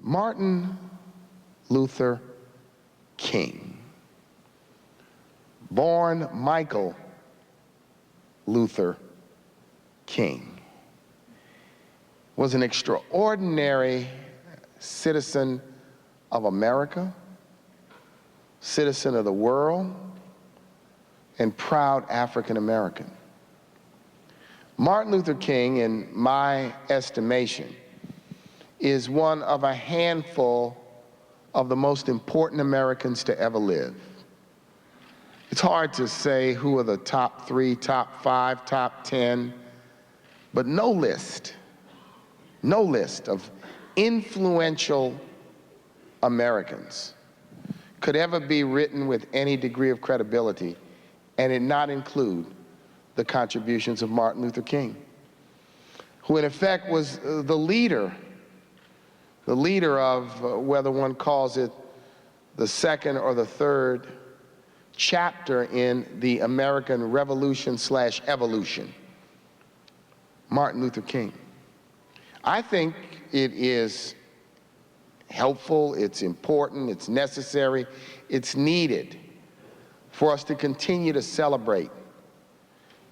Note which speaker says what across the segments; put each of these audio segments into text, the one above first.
Speaker 1: Martin Luther King, born Michael Luther King, was an extraordinary citizen of America, citizen of the world, and proud African American. Martin Luther King, in my estimation, is one of a handful of the most important Americans to ever live. It's hard to say who are the top 3, top 5, top 10, but no list of influential Americans could ever be written with any degree of credibility and it not include the contributions of Martin Luther King, who in effect was the leader of whether one calls it the second or the third chapter in the American Revolution/evolution, Martin Luther King. I think it is helpful, it's important, it's necessary, it's needed for us to continue to celebrate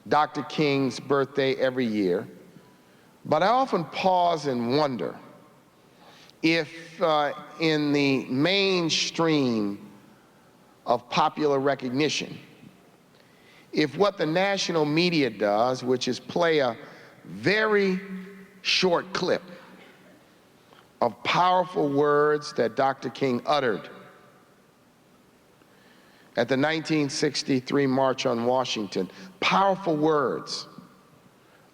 Speaker 1: Dr. King's birthday every year. But I often pause and wonder if in the mainstream of popular recognition, if what the national media does, which is play a very short clip of powerful words that Dr. King uttered at the 1963 March on Washington, powerful words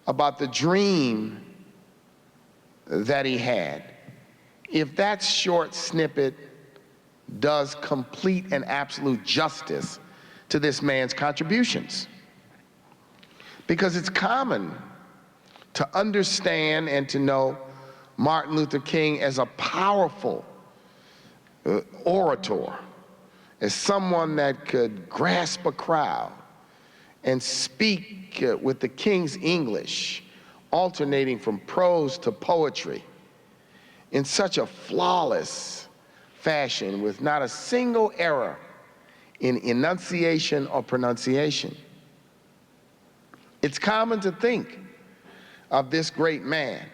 Speaker 1: about the dream that he had, if that short snippet does complete and absolute justice to this man's contributions. Because it's common to understand and to know Martin Luther King as a powerful orator, as someone that could grasp a crowd and speak with the King's English, alternating from prose to poetry in such a flawless fashion with not a single error in enunciation or pronunciation. It's common to think of this great man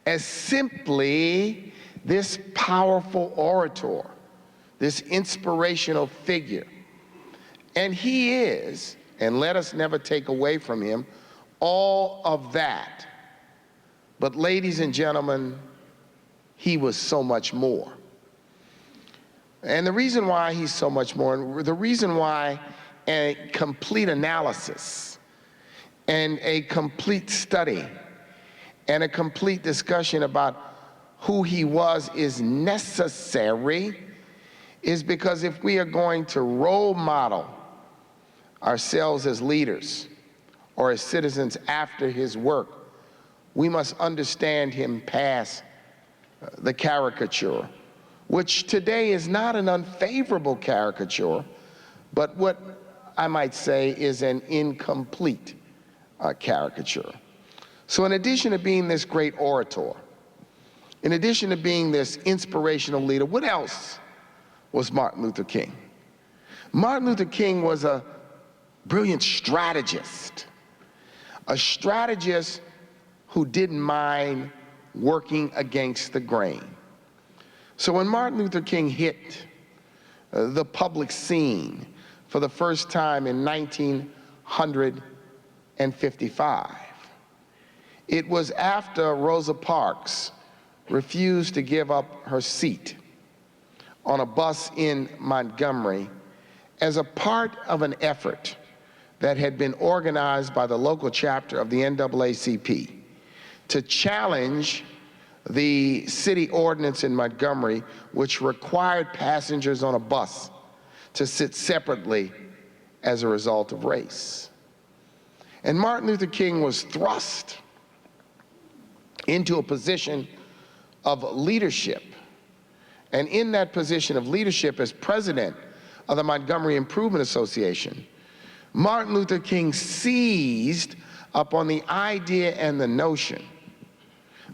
Speaker 1: as simply this powerful orator, this inspirational figure. And he is, and let us never take away from him, all of that. But ladies and gentlemen, he was so much more. And the reason why he's so much more, and the reason why a complete analysis and a complete study and a complete discussion about who he was is necessary is because if we are going to role model ourselves as leaders or as citizens after his work, we must understand him past the caricature, which today is not an unfavorable caricature, but what I might say is an incomplete caricature. So in addition to being this great orator, in addition to being this inspirational leader, what else was Martin Luther King? Martin Luther King was a brilliant strategist, a strategist who didn't mind working against the grain. So when Martin Luther King hit the public scene for the first time in 1955, it was after Rosa Parks refused to give up her seat on a bus in Montgomery as a part of an effort that had been organized by the local chapter of the NAACP to challenge the city ordinance in Montgomery, which required passengers on a bus to sit separately as a result of race. And Martin Luther King was thrust into a position of leadership. And in that position of leadership as president of the Montgomery Improvement Association, Martin Luther King seized upon the idea and the notion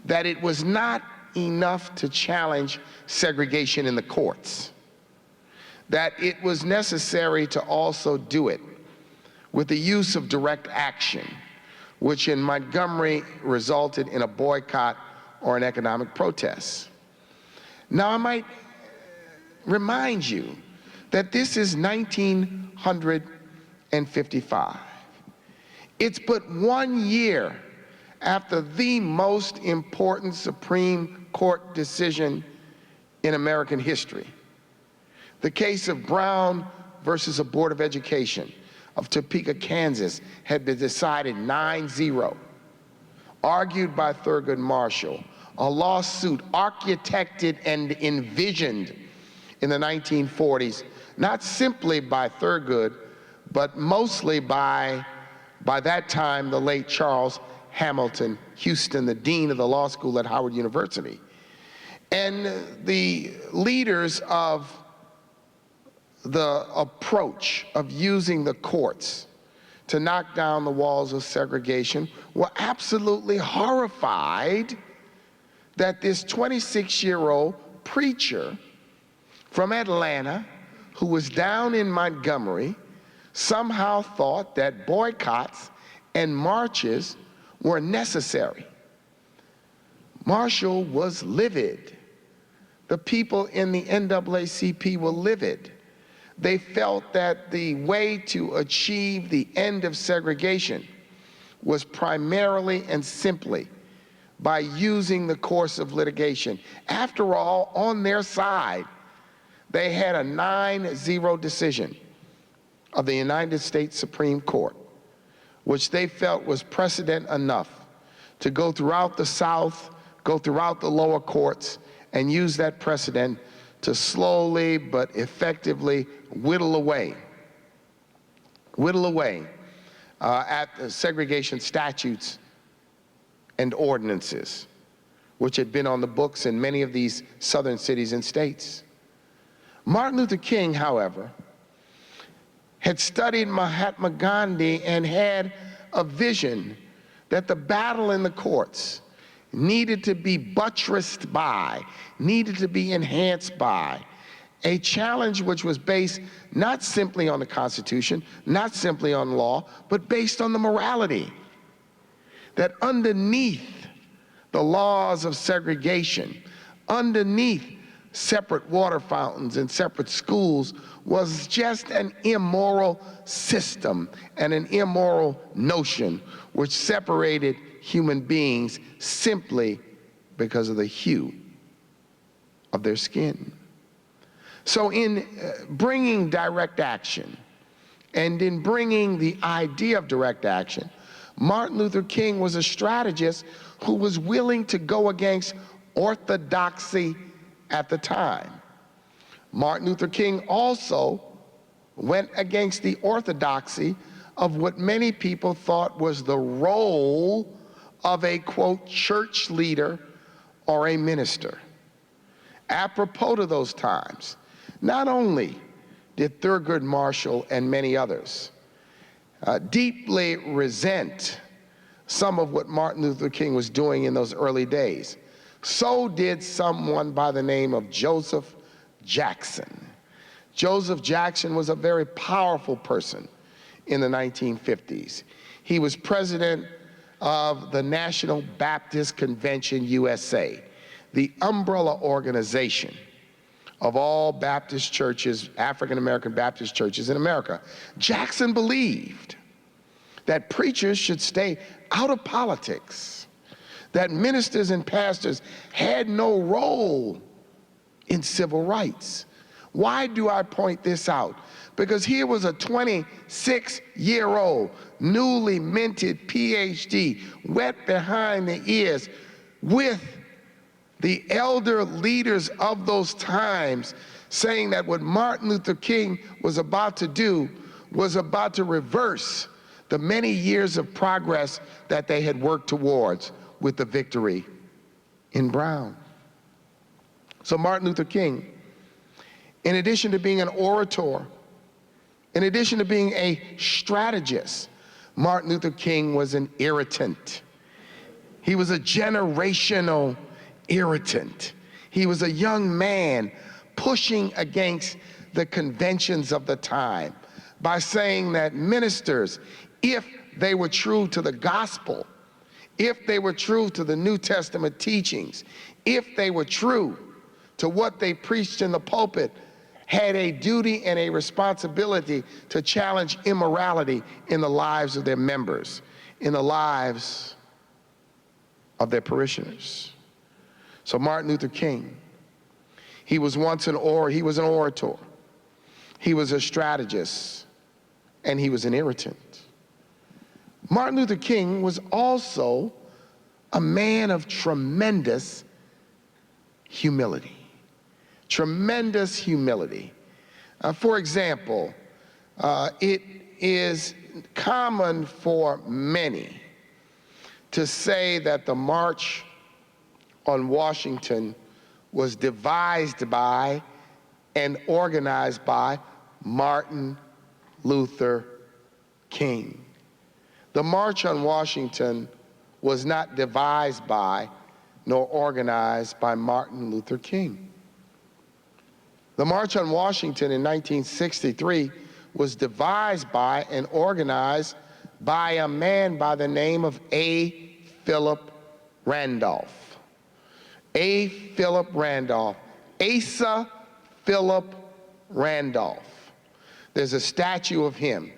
Speaker 1: that it was not enough to challenge segregation in the courts, that it was necessary to also do it with the use of direct action, which in Montgomery resulted in a boycott or an economic protest. Now, I might remind you that this is 1955. It's but 1 year after the most important Supreme Court decision in American history. The case of Brown versus the Board of Education of Topeka, Kansas had been decided 9-0, argued by Thurgood Marshall, a lawsuit architected and envisioned in the 1940s, not simply by Thurgood, but mostly by that time, the late Charles Hamilton Houston, the dean of the law school at Howard University. And the leaders of the approach of using the courts to knock down the walls of segregation were absolutely horrified that this 26-year-old preacher from Atlanta, who was down in Montgomery, somehow thought that boycotts and marches were necessary. Marshall was livid. The people in the NAACP were livid. They felt that the way to achieve the end of segregation was primarily and simply by using the course of litigation. After all, on their side, they had a 9-0 decision of the United States Supreme Court, which they felt was precedent enough to go throughout the South, go throughout the lower courts, and use that precedent to slowly but effectively whittle away at the segregation statutes and ordinances, which had been on the books in many of these southern cities and states. Martin Luther King, however, had studied Mahatma Gandhi and had a vision that the battle in the courts needed to be buttressed by, needed to be enhanced by, a challenge which was based not simply on the Constitution, not simply on law, but based on the morality. That underneath the laws of segregation, underneath separate water fountains and separate schools, was just an immoral system and an immoral notion which separated human beings simply because of the hue of their skin. So in bringing direct action and in bringing the idea of direct action, Martin Luther King was a strategist who was willing to go against orthodoxy at the time. Martin Luther King also went against the orthodoxy of what many people thought was the role of a, quote, church leader or a minister. Apropos to those times, not only did Thurgood Marshall and many others deeply resent some of what Martin Luther King was doing in those early days, so did someone by the name of Joseph Jackson. Joseph Jackson was a very powerful person in the 1950s. He was president of the National Baptist Convention USA, the umbrella organization of all Baptist churches, African-American Baptist churches in America. Jackson believed that preachers should stay out of politics, that ministers and pastors had no role in civil rights. Why do I point this out? Because here was a 26-year-old, newly minted PhD, wet behind the ears, with the elder leaders of those times saying that what Martin Luther King was about to do was about to reverse the many years of progress that they had worked towards with the victory in Brown. So Martin Luther King, in addition to being an orator, in addition to being a strategist, Martin Luther King was an irritant. He was a generational irritant. He was a young man pushing against the conventions of the time by saying that ministers, if they were true to the gospel, if they were true to the New Testament teachings, if they were true to what they preached in the pulpit, had a duty and a responsibility to challenge immorality in the lives of their members, in the lives of their parishioners. So Martin Luther King, he was once an orator, he was a strategist, and he was an irritant. Martin Luther King was also a man of tremendous humility. Tremendous humility. For example, it is common for many to say that the March on Washington was devised by and organized by Martin Luther King. The March on Washington was not devised by nor organized by Martin Luther King. The March on Washington in 1963 was devised by and organized by a man by the name of A. Philip Randolph. A. Philip Randolph. Asa Philip Randolph. There's a statue of him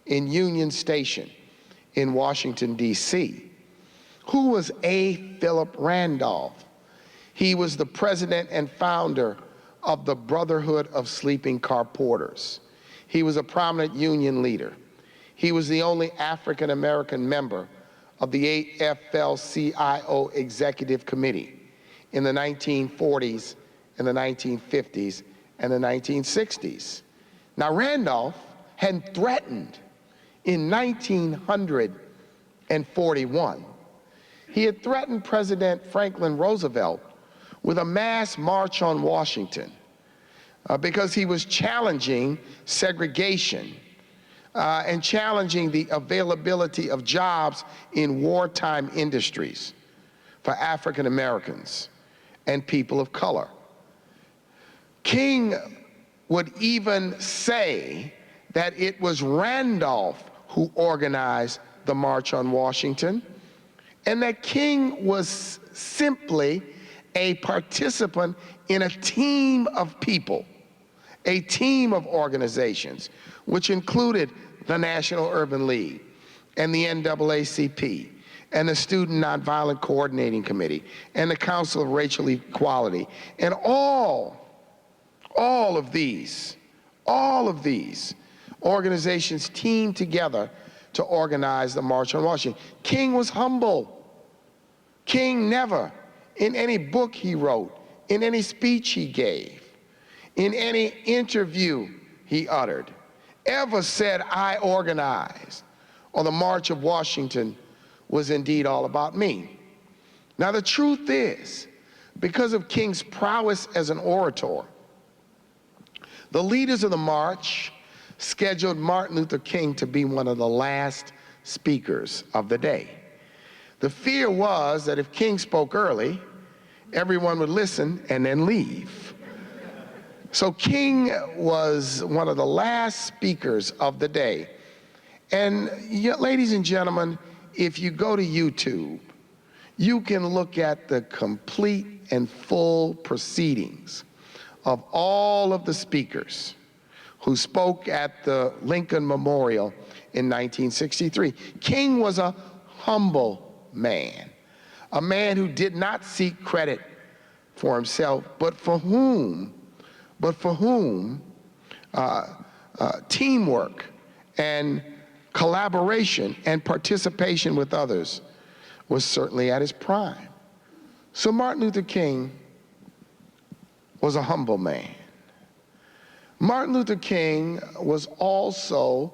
Speaker 1: in Union Station in Washington, D.C. Who was A. Philip Randolph? He was the president and founder of the Brotherhood of Sleeping Car Porters. He was a prominent union leader. He was the only African-American member of the AFL-CIO Executive Committee in the 1940s and the 1950s and the 1960s. Now, Randolph had threatened in 1941. He had threatened President Franklin Roosevelt with a mass march on Washington because he was challenging segregation and challenging the availability of jobs in wartime industries for African Americans and people of color. King would even say that it was Randolph who organized the March on Washington, and that King was simply a participant in a team of people, a team of organizations, which included the National Urban League and the NAACP and the Student Nonviolent Coordinating Committee and the Council of Racial Equality, and all of these organizations teamed together to organize the March on Washington. King was humble. King never, in any book he wrote, in any speech he gave, in any interview he uttered, ever said, "I organized," or the March of Washington was indeed all about me. Now, the truth is, because of King's prowess as an orator, the leaders of the march scheduled Martin Luther King to be one of the last speakers of the day. The fear was that if King spoke early, everyone would listen and then leave. So King was one of the last speakers of the day. And ladies and gentlemen, if you go to YouTube, you can look at the complete and full proceedings of all of the speakers who spoke at the Lincoln Memorial in 1963. King was a humble man, a man who did not seek credit for himself, but for whom teamwork and collaboration and participation with others was certainly at his prime. So Martin Luther King was a humble man. Martin Luther King was also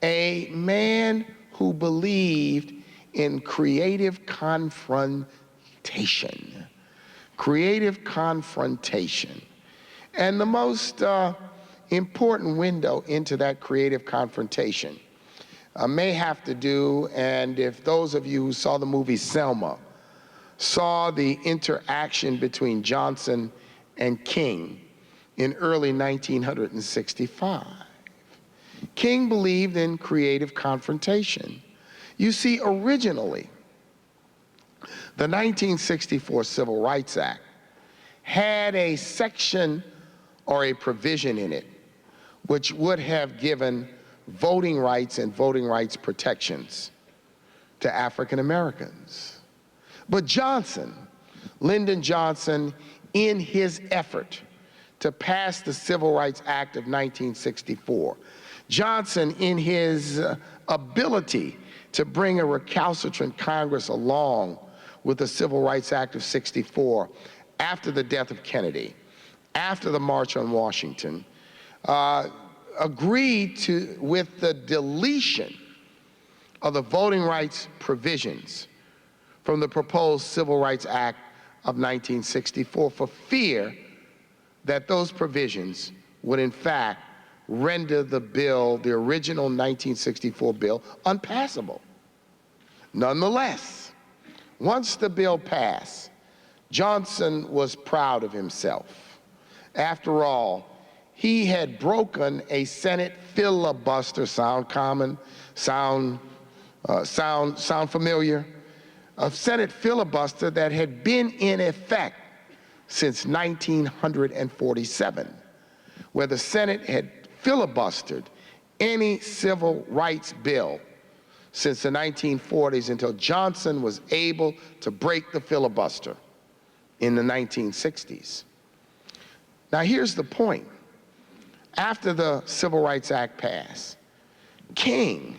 Speaker 1: a man who believed in creative confrontation. Creative confrontation. And the most important window into that creative confrontation may have to do, and if those of you who saw the movie Selma saw the interaction between Johnson and King in early 1965. King believed in creative confrontation. You see, originally, the 1964 Civil Rights Act had a section or a provision in it which would have given voting rights and voting rights protections to African Americans. But Johnson, Lyndon Johnson, in his effort to pass the Civil Rights Act of 1964, Johnson, in his ability to bring a recalcitrant Congress along with the Civil Rights Act of 64, after the death of Kennedy, after the March on Washington, agreed with the deletion of the voting rights provisions from the proposed Civil Rights Act of 1964 for fear that those provisions would in fact render the bill, the original 1964 bill, unpassable. Nonetheless, once the bill passed, Johnson was proud of himself. After all, he had broken a Senate filibuster. Sound common? Sound familiar? A Senate filibuster that had been in effect since 1947, where the Senate had filibustered any civil rights bill since the 1940s until Johnson was able to break the filibuster in the 1960s. Now here's the point. After the Civil Rights Act passed, King,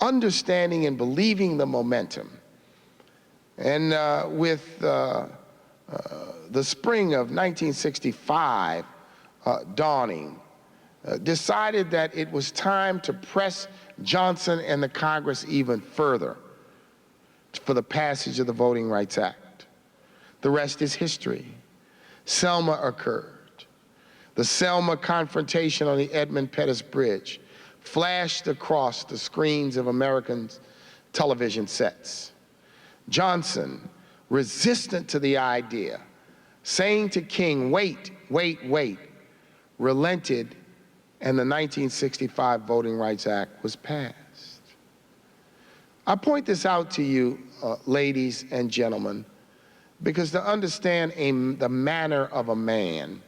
Speaker 1: understanding and believing the momentum, and with the spring of 1965 dawning, decided that it was time to press Johnson and the Congress even further for the passage of the Voting Rights Act. The rest is history. Selma occurred. The Selma confrontation on the Edmund Pettus Bridge flashed across the screens of American television sets. Johnson, resistant to the idea, saying to King, wait, wait, wait, relented, and the 1965 Voting Rights Act was passed. I point this out to you, ladies and gentlemen, because to understand the manner of a man,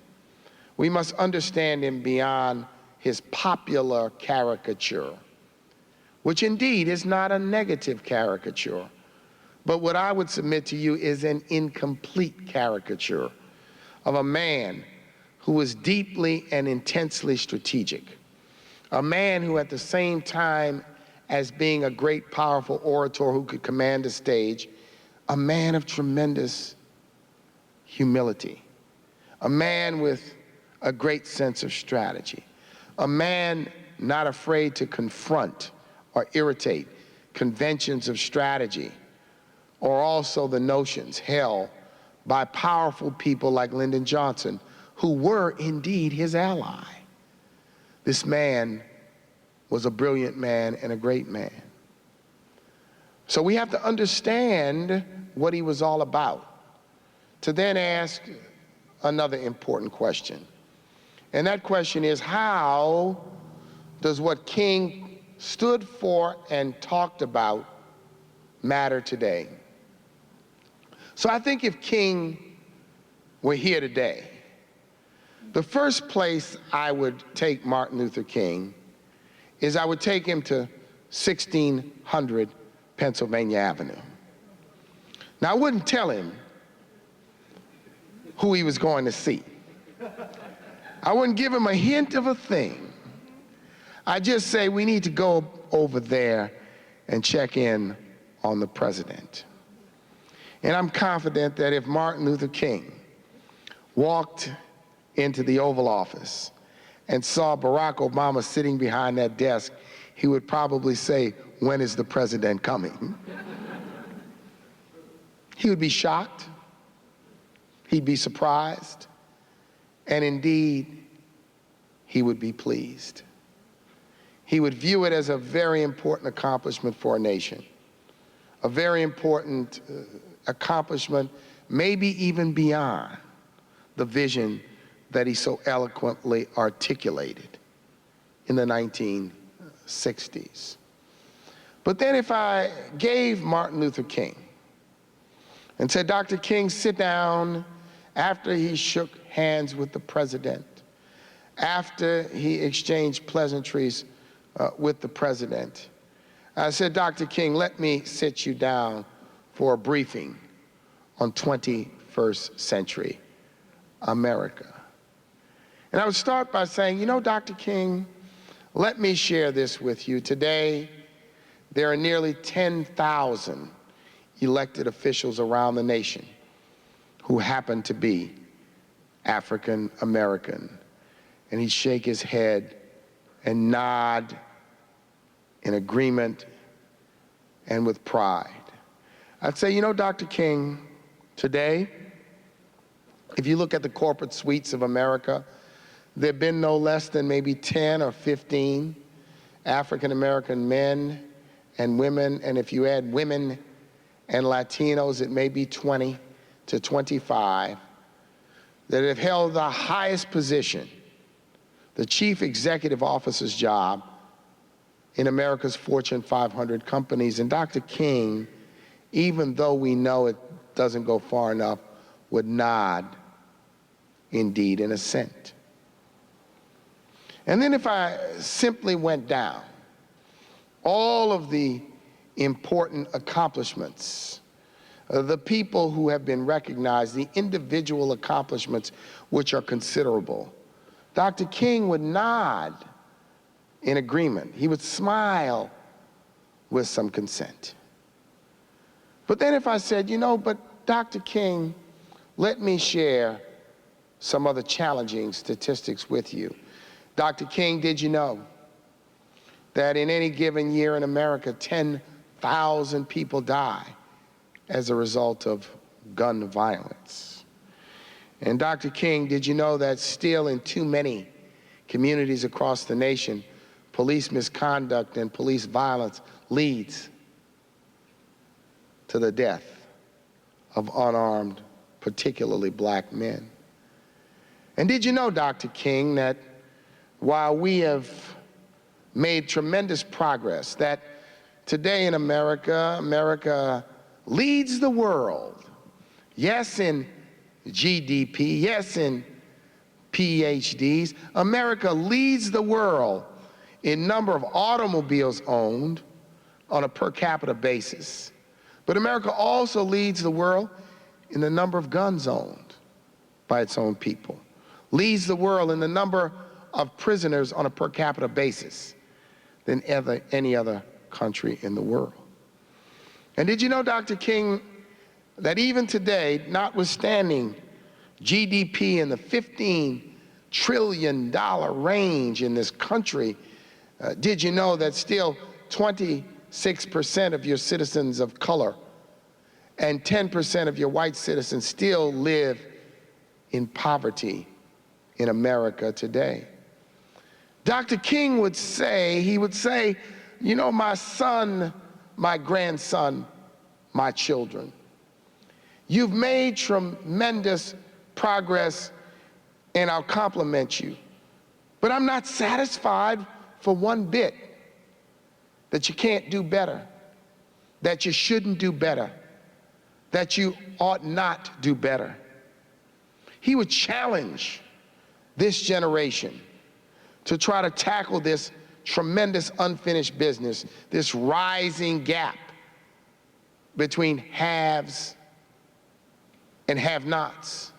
Speaker 1: we must understand him beyond his popular caricature, which indeed is not a negative caricature, but what I would submit to you is an incomplete caricature of a man who was deeply and intensely strategic, a man who at the same time as being a great, powerful orator who could command a stage, a man of tremendous humility, a man with a great sense of strategy, a man not afraid to confront or irritate conventions of strategy, or also the notions held by powerful people like Lyndon Johnson, who were indeed his ally. This man was a brilliant man and a great man. So we have to understand what he was all about to then ask another important question. And that question is, how does what King stood for and talked about matter today? So I think if King were here today, the first place I would take Martin Luther King is I would take him to 1600 Pennsylvania Avenue. Now, I wouldn't tell him who he was going to see. I wouldn't give him a hint of a thing. I'd just say we need to go over there and check in on the president. And I'm confident that if Martin Luther King walked into the Oval Office and saw Barack Obama sitting behind that desk, he would probably say, "When is the president coming?" He would be shocked, he'd be surprised, and indeed, he would be pleased. He would view it as a very important accomplishment for a nation, a very important accomplishment, maybe even beyond the vision that he so eloquently articulated in the 1960s. But then if I gave Martin Luther King and said, Dr. King, sit down, after he shook hands with the president, after he exchanged pleasantries with the president, I said, Dr. King, let me sit you down for a briefing on 21st century America. And I would start by saying, you know, Dr. King, let me share this with you. Today, there are nearly 10,000 elected officials around the nation who happen to be African American. And he'd shake his head and nod in agreement and with pride. I'd say, you know, Dr. King, today, if you look at the corporate suites of America, there have been no less than maybe 10 or 15 African American men and women, and if you add women and Latinos, it may be 20 to 25, that have held the highest position, the chief executive officer's job in America's Fortune 500 companies. And Dr. King, even though we know it doesn't go far enough, would nod indeed in assent. And then if I simply went down all of the important accomplishments, the people who have been recognized, the individual accomplishments which are considerable, Dr. King would nod in agreement. He would smile with some consent. But then if I said, you know, but Dr. King, let me share some other challenging statistics with you. Dr. King, did you know that in any given year in America, 10,000 people die as a result of gun violence? And Dr. King, did you know that still in too many communities across the nation, police misconduct and police violence leads to the death of unarmed, particularly black men? And did you know, Dr. King, that while we have made tremendous progress, that today in America, America leads the world, yes, in GDP, yes, in PhDs, America leads the world in number of automobiles owned on a per capita basis. But America also leads the world in the number of guns owned by its own people, leads the world in the number of prisoners on a per capita basis than any other country in the world. And did you know, Dr. King, that even today, notwithstanding GDP in the $15 trillion range in this country, did you know that still 26% of your citizens of color and 10% of your white citizens still live in poverty in America today? Dr. King would say, you know, my son, my grandson, my children, you've made tremendous progress and I'll compliment you, but I'm not satisfied for one bit that you can't do better, that you shouldn't do better, that you ought not do better. He would challenge this generation to try to tackle this tremendous unfinished business, this rising gap between haves and have-nots,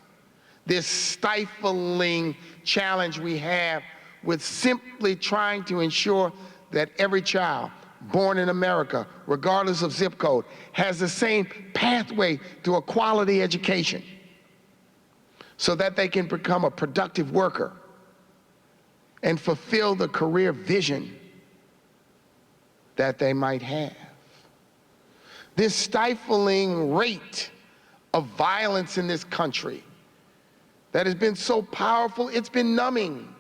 Speaker 1: this stifling challenge we have with simply trying to ensure that every child born in America, regardless of zip code, has the same pathway to a quality education so that they can become a productive worker and fulfill the career vision that they might have. This stifling rate of violence in this country that has been so powerful, it's been numbing.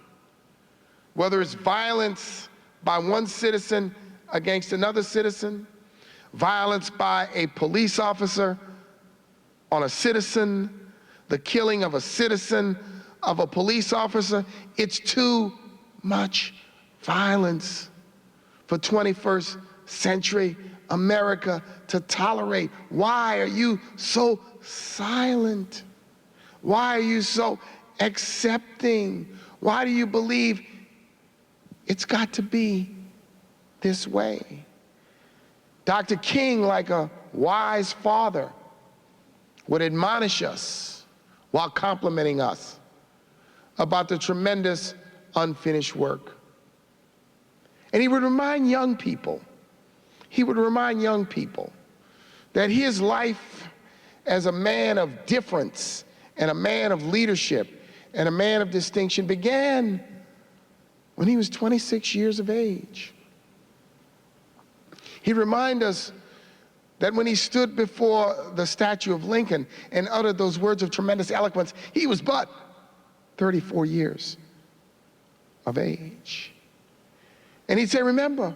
Speaker 1: Whether it's violence by one citizen against another citizen, violence by a police officer on a citizen, the killing of a citizen, of a police officer. It's too much violence for 21st century America to tolerate. Why are you so silent? Why are you so accepting? Why do you believe it's got to be this way? Dr. King, like a wise father, would admonish us while complimenting us about the tremendous unfinished work. And he would remind young people, that his life as a man of difference and a man of leadership and a man of distinction began when he was 26 years of age. He'd remind us that when he stood before the statue of Lincoln and uttered those words of tremendous eloquence, he was but 34 years of age. And he'd say, remember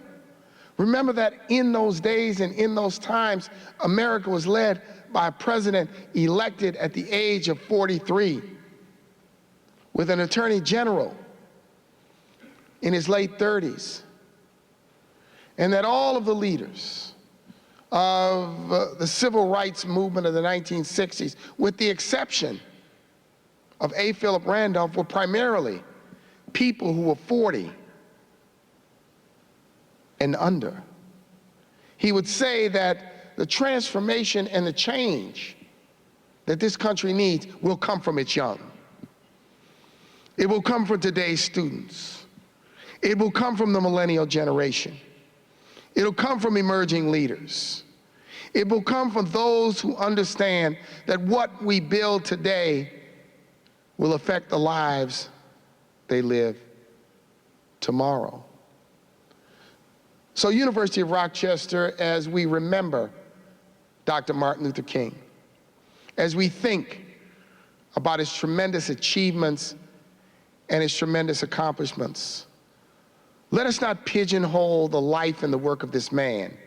Speaker 1: that in those days and in those times, America was led by a president elected at the age of 43, with an attorney general in his late 30s, and that all of the leaders of the civil rights movement of the 1960s, with the exception of A. Philip Randolph, were primarily people who were 40 and under. He would say that the transformation and the change that this country needs will come from its young. It will come from today's students. It will come from the millennial generation. It'll come from emerging leaders. It will come from those who understand that what we build today will affect the lives they live tomorrow. So, University of Rochester, as we remember Dr. Martin Luther King, as we think about his tremendous achievements and his tremendous accomplishments, let us not pigeonhole the life and the work of this man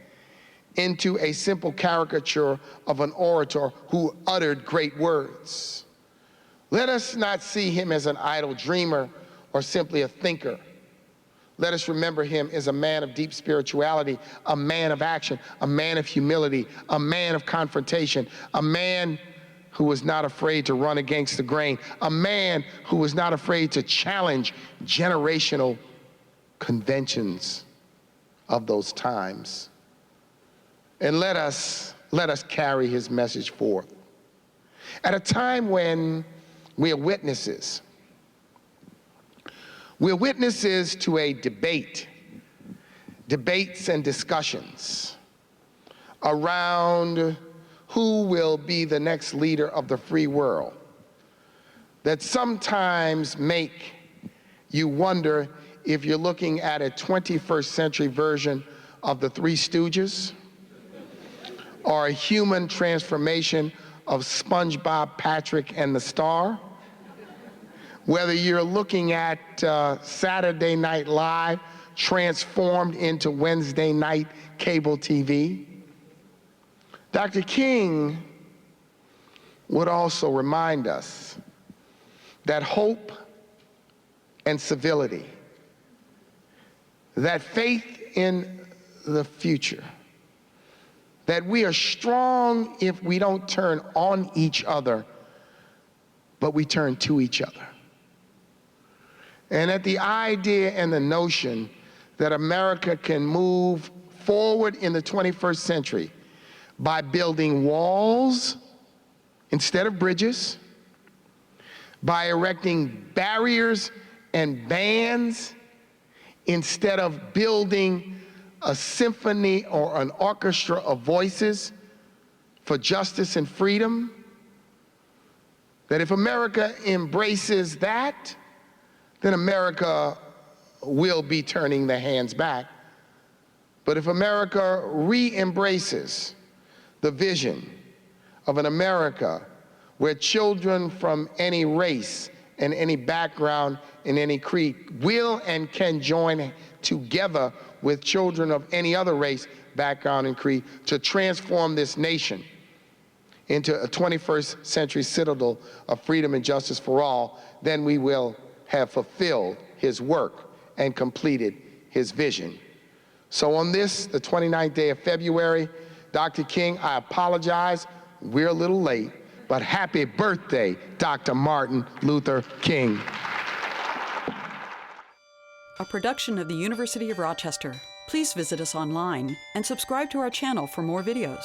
Speaker 1: into a simple caricature of an orator who uttered great words. Let us not see him as an idle dreamer or simply a thinker. Let us remember him as a man of deep spirituality, a man of action, a man of humility, a man of confrontation, a man who was not afraid to run against the grain, a man who was not afraid to challenge generational conventions of those times. And let us carry his message forth. At a time when we are witnesses to a debates and discussions around who will be the next leader of the free world, that sometimes make you wonder if you're looking at a 21st century version of the Three Stooges or a human transformation of SpongeBob, Patrick, and the Star. Whether you're looking at Saturday Night Live transformed into Wednesday night cable TV. Dr. King would also remind us that hope and civility, that faith in the future, that we are strong if we don't turn on each other, but we turn to each other. And that the idea and the notion that America can move forward in the 21st century by building walls instead of bridges, by erecting barriers and bans instead of building a symphony or an orchestra of voices for justice and freedom, that if America embraces that, then America will be turning the hands back. But if America re-embraces the vision of an America where children from any race and any background and any creed will and can join together with children of any other race, background, and creed to transform this nation, into a 21st century citadel of freedom and justice for all, then we will have fulfilled his work and completed his vision. So on this, the 29th day of February, Dr. King, I apologize, we're a little late, but happy birthday, Dr. Martin Luther King.
Speaker 2: A production of the University of Rochester. Please visit us online and subscribe to our channel for more videos.